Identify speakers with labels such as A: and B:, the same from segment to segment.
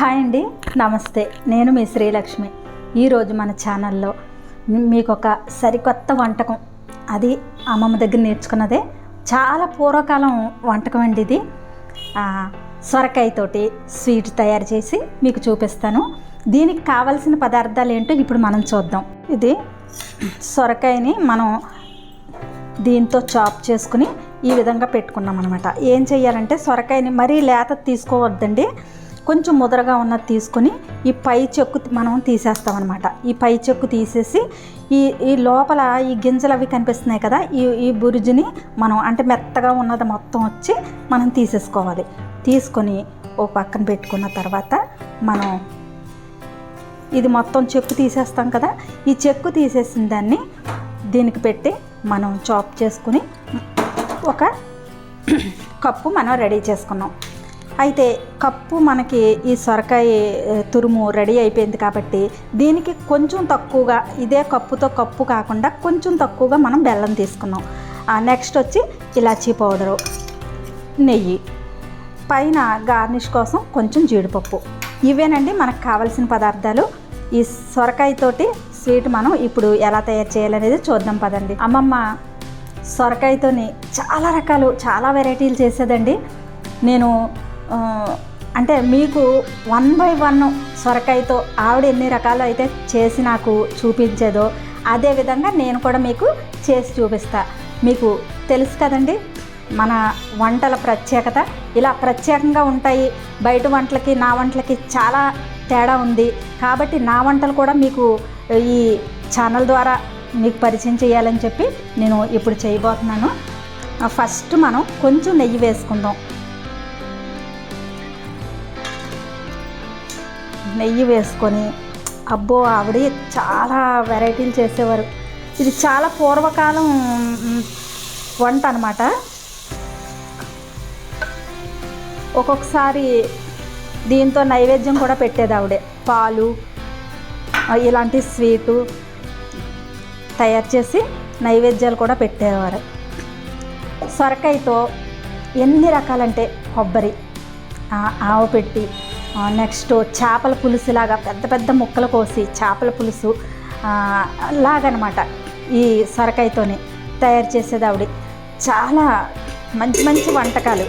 A: Hi అండి, నమస్తే. నేను మీ శ్రీలక్ష్మి. ఈరోజు మన ఛానల్లో మీకు ఒక సరికొత్త వంటకం, అది అమ్మమ్మ దగ్గర నేర్చుకున్నదే. చాలా పూర్వకాలం వంటకం అండి ఇది. సొరకాయతోటి స్వీట్ తయారు చేసి మీకు చూపిస్తాను. దీనికి కావలసిన పదార్థాలు ఏంటో ఇప్పుడు మనం చూద్దాం. ఇది సొరకాయని మనం దీంతో చాప్ చేసుకుని ఈ విధంగా పెట్టుకున్నాం అనమాట. ఏం చేయాలంటే సొరకాయని మరీ లేత తీసుకోవద్దండి, కొంచెం ముదరగా ఉన్నది తీసుకొని ఈ పై చెక్కు మనం తీసేస్తాం అనమాట. ఈ పై చెక్కు తీసేసి ఈ లోపల ఈ గింజలు అవి కనిపిస్తున్నాయి కదా, ఈ బురుజుని మనం అంటే మెత్తగా ఉన్నది మొత్తం వచ్చి మనం తీసేసుకోవాలి. తీసుకొని ఓ పక్కన పెట్టుకున్న తర్వాత మనం ఇది మొత్తం చెక్కు తీసేస్తాం కదా, ఈ చెక్కు తీసేసిన దాన్ని దీనికి పెట్టి మనం చాప్ చేసుకుని ఒక కప్పు మనం రెడీ చేసుకున్నాం. అయితే కప్పు మనకి ఈ సొరకాయ తురుము రెడీ అయిపోయింది కాబట్టి దీనికి కొంచెం తక్కువగా, ఇదే కప్పుతో కప్పు కాకుండా కొంచెం తక్కువగా మనం బెల్లం తీసుకున్నాం. నెక్స్ట్ వచ్చి ఇలాచీ పౌడరు, నెయ్యి, పైన గార్నిష్ కోసం కొంచెం జీడిపప్పు. ఇవేనండి మనకు కావాల్సిన పదార్థాలు. ఈ సొరకాయతోటి స్వీట్ మనం ఇప్పుడు ఎలా తయారు చేయాలనేది చూద్దాం పదండి. అమ్మమ్మ సొరకాయతోని చాలా రకాలు, చాలా వెరైటీలు చేసేదండి. నేను అంటే మీకు 1 by 1 సొరకాయతో ఆవిడ ఎన్ని రకాలు అయితే చేసి నాకు చూపించేదో అదేవిధంగా నేను కూడా మీకు చేసి చూపిస్తా. మీకు తెలుసు కదండి మన వంటల ప్రత్యేకత, ఇలా ప్రత్యేకంగా ఉంటాయి. బయట వంటలకి నా వంటలకి చాలా తేడా ఉంది కాబట్టి నా వంటలు కూడా మీకు ఈ ఛానల్ ద్వారా మీకు పరిచయం చేయాలని చెప్పి నేను ఇప్పుడు చేయబోతున్నాను. ఫస్ట్ మనం కొంచెం నెయ్యి వేసుకుందాం. నెయ్యి వేసుకొని, అబ్బో ఆవిడ చాలా వెరైటీలు చేసేవారు. ఇది చాలా పూర్వకాలం వంట అన్నమాట. ఒక్కొక్కసారి దీంతో నైవేద్యం కూడా పెట్టేది ఆవిడే. పాలు ఇలాంటి స్వీటు తయారు చేసి నైవేద్యాలు కూడా పెట్టేవారు. సొరకాయతో ఎన్ని రకాలంటే కొబ్బరి, ఆవు పెట్టి, నెక్స్ట్ చేపల పులుసులాగా పెద్ద పెద్ద ముక్కలు కోసి చేపల పులుసు లాగనమాట ఈ సొరకాయతోనే తయారు చేసేది ఆవిడ. చాలా మంచి మంచి వంటకాలు.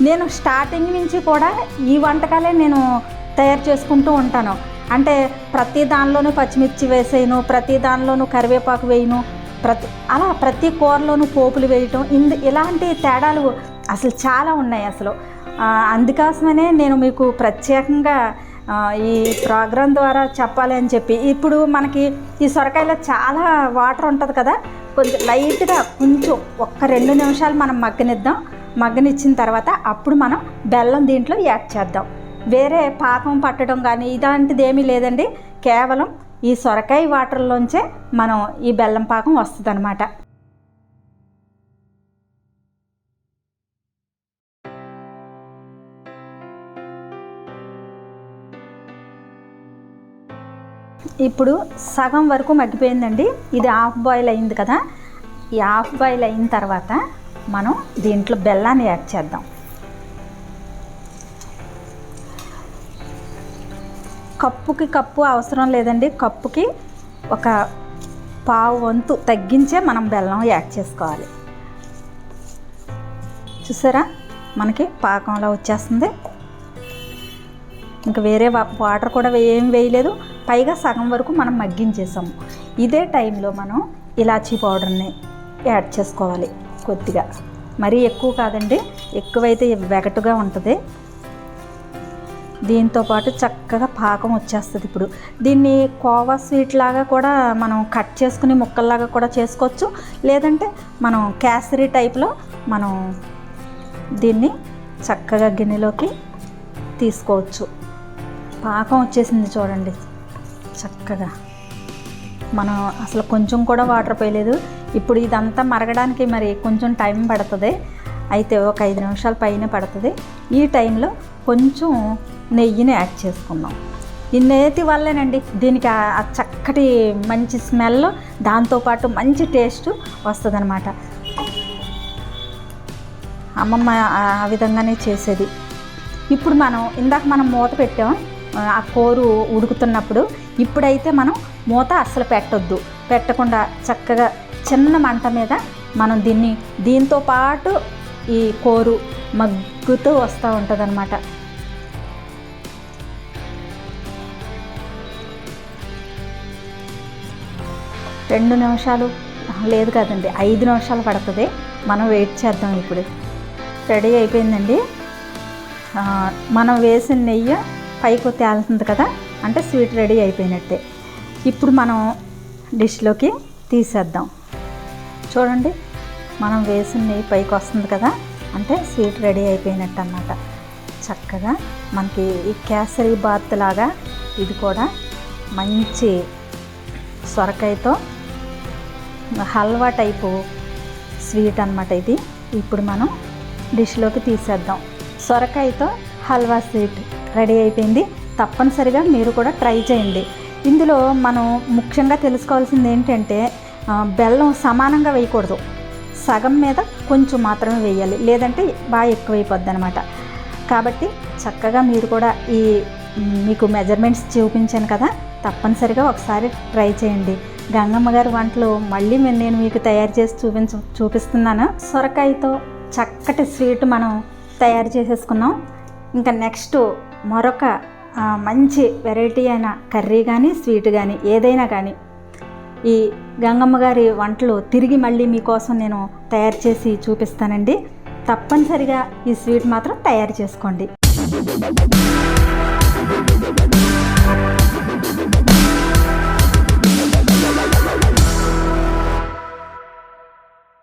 A: నేను స్టార్టింగ్ నుంచి కూడా ఈ వంటకాలే నేను తయారు చేసుకుంటూ ఉంటాను. అంటే ప్రతి దానిలోనూ పచ్చిమిర్చి వేసేయను, ప్రతి దానిలోనూ కరివేపాకు వేయను, ప్రతి కూరలోనూ పోపులు వేయటం, ఇలాంటి తేడాలు అసలు చాలా ఉన్నాయి అసలు. అందుకోసమనే నేను మీకు ప్రత్యేకంగా ఈ ప్రోగ్రాం ద్వారా చెప్పాలి అని చెప్పి. ఇప్పుడు మనకి ఈ సొరకాయలో చాలా వాటర్ ఉంటుంది కదా, కొంచెం లైట్గా కొంచెం 1-2 నిమిషాలు మనం మగ్గనిద్దాం. మగ్గనిచ్చిన తర్వాత అప్పుడు మనం బెల్లం దీంట్లో యాడ్ చేద్దాం. వేరే పాకం పట్టడం కానీ ఇలాంటిది ఏమీ లేదండి. కేవలం ఈ సొరకాయ వాటర్లోంచే మనం ఈ బెల్లం పాకం వస్తుంది అన్నమాట. ఇప్పుడు సగం వరకు మగ్గిపోయిందండి. ఇది హాఫ్ బాయిల్ అయింది కదా, ఈ హాఫ్ బాయిల్ అయిన తర్వాత మనం దీంట్లో బెల్లాన్ని యాడ్ చేద్దాం. కప్పుకి కప్పు అవసరం లేదండి, కప్పుకి ఒక పావు వంతు తగ్గించే మనం బెల్లం యాడ్ చేసుకోవాలి. చూసారా మనకి పాకంలో వచ్చేస్తుంది. ఇంకా వేరే వాటర్ కూడా ఏం వేయలేదు, పైగా సగం వరకు మనం మగ్గించేసాము. ఇదే టైంలో మనం ఇలాచీ పౌడర్ని యాడ్ చేసుకోవాలి కొద్దిగా, మరీ ఎక్కువ కాదండి, ఎక్కువైతే వెగటుగా ఉంటుంది. దీంతోపాటు చక్కగా పాకం వచ్చేస్తుంది. ఇప్పుడు దీన్ని కోవా స్వీట్ లాగా కూడా మనం కట్ చేసుకుని ముక్కల్లాగా కూడా చేసుకోవచ్చు, లేదంటే మనం కేసరి టైప్లో మనం దీన్ని చక్కగా గిన్నెలోకి తీసుకోవచ్చు. పాకం వచ్చేసింది చూడండి చక్కగా. మనం అసలు కొంచెం కూడా వాటర్ పోయలేదు. ఇప్పుడు ఇదంతా మరగడానికి మరి కొంచెం టైం పడుతుంది, అయితే ఒక 5 నిమిషాల పైన పడుతుంది. ఈ టైంలో కొంచెం నెయ్యిని యాడ్ చేసుకుందాం. ఈ నేతి వల్లేనండి దీనికి ఆ చక్కటి మంచి స్మెల్, దాంతోపాటు మంచి టేస్ట్ వస్తుంది అన్నమాట. అమ్మమ్మ ఆ విధంగానే చేసేది. ఇప్పుడు మనం ఇందాక మూత పెట్టాం, ఆ కోరు ఉడుకుతున్నప్పుడు. ఇప్పుడైతే మనం మూత అస్సలు పెట్టకుండా చక్కగా చిన్న మంట మీద మనం దీంతో పాటు ఈ కోరు మగ్గుతూ వస్తూ ఉంటుంది అన్నమాట. రెండు నిమిషాలు లేదు కదండి, 5 నిమిషాలు పడుతుంది. మనం వెయిట్ చేద్దాం. ఇప్పుడు రెడీ అయిపోయిందండి. మనం వేసిన నెయ్యి పైకి తేలుతుంది కదా, అంటే స్వీట్ రెడీ అయిపోయినట్టే. ఇప్పుడు మనం డిష్లోకి తీసేద్దాం. చూడండి, మనం వేసిన నెయ్యి పైకి వస్తుంది కదా, అంటే స్వీట్ రెడీ అయిపోయినట్టు అన్నమాట. చక్కగా మనకి ఈ కేసరి బాత్ లాగా ఇది కూడా మంచి సొరకాయతో హల్వా టైపు స్వీట్ అన్నమాట ఇది. ఇప్పుడు మనం డిష్లోకి తీసేద్దాం. సొరకాయతో హల్వా స్వీట్ రెడీ అయిపోయింది. తప్పనిసరిగా మీరు కూడా ట్రై చేయండి. ఇందులో మనం ముఖ్యంగా తెలుసుకోవాల్సింది ఏంటంటే బెల్లం సమానంగా వేయకూడదు, సగం మీద కొంచెం మాత్రమే వేయాలి, లేదంటే బాగా ఎక్కువైపోద్ది అనమాట. కాబట్టి చక్కగా మీరు కూడా మీకు మెజర్మెంట్స్ చూపించాను కదా, తప్పనిసరిగా ఒకసారి ట్రై చేయండి. గంగమ్మ గారి వంటలు మళ్ళీ నేను మీకు తయారు చేసి చూపిస్తున్నాను. సొరకాయతో చక్కటి స్వీట్ మనం తయారు చేసేసుకున్నాం. ఇంకా నెక్స్ట్ మరొక మంచి వెరైటీ అయిన కర్రీ కానీ స్వీట్ కానీ ఏదైనా కానీ ఈ గంగమ్మ గారి వంటలు తిరిగి మళ్ళీ మీకోసం నేను తయారు చేసి చూపిస్తానండి. తప్పనిసరిగా ఈ స్వీట్ మాత్రం తయారు చేసుకోండి.